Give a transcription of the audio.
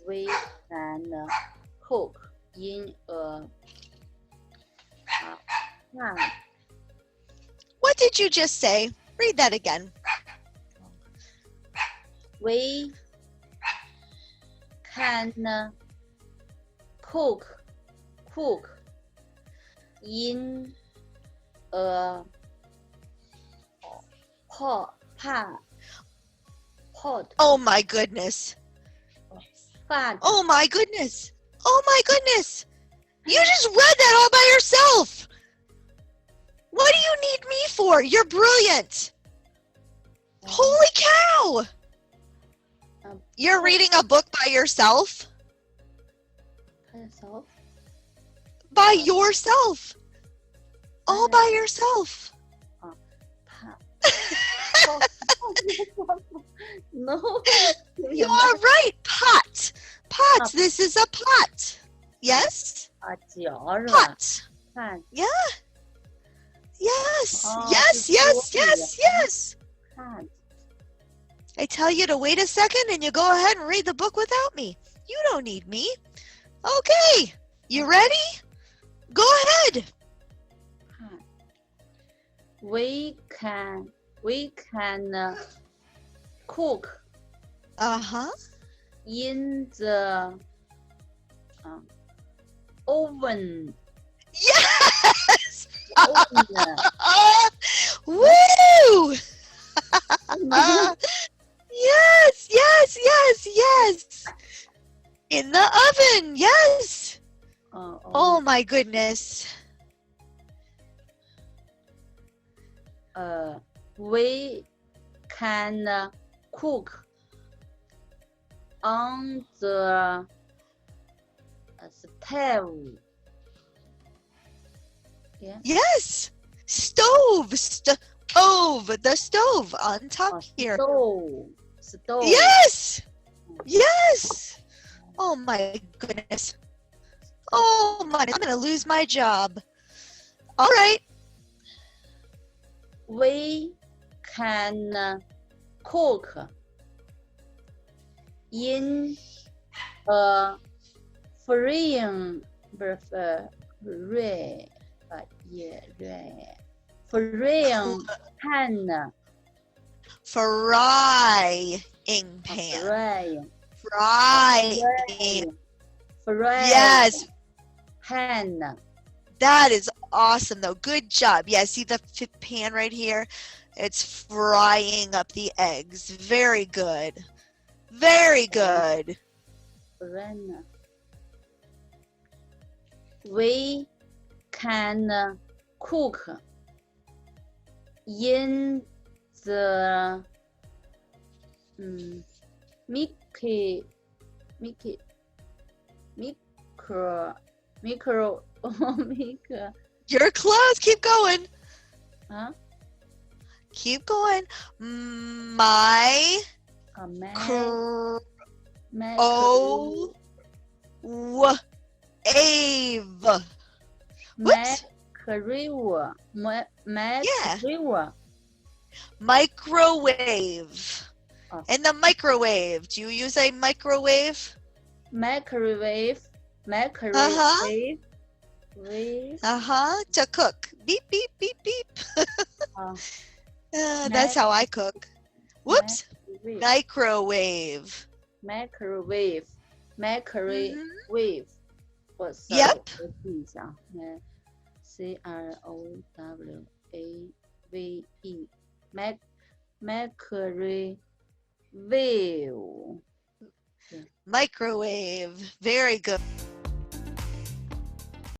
We can cook in a pan. What did you just say? Read that again. We can cook in a pot. Oh my goodness. Pot. Oh my goodness. Oh my goodness. You just read that all by yourself. What do you need me for? You're brilliant. Holy cow. You're reading a book by yourself? By yourself. All by yourself. No. You are right. Pot. Pot. This is a pot. Yes? Pot. Yeah. Yes. Yes. I tell you to wait a second and you go ahead and read the book without me. You don't need me. Okay. You ready? Go ahead. We can cook in the oven. Yes. Oven. Woo! Yes. In the oven. Yes. Oh my goodness. We can cook on the stove. Yeah. Yes. Stove. The stove on top here. Stove. Yes. Oh my goodness. Oh my, I'm going to lose my job. All right. We can cook in a frying pan. Frying pan. Frying. Yes. Pan. That is awesome, though. Good job. Yeah, see the pan right here? It's frying up the eggs. Very good. Very good. We can cook in the micro. You're close. Keep going. Huh? Keep going. Microwave. Whoops. Microwave. In the microwave. Do you use a microwave? Microwave. To cook. Beep, beep, beep, beep. That's how I cook. Whoops. Microwave. Yep. Microwave. Microwave. Very good.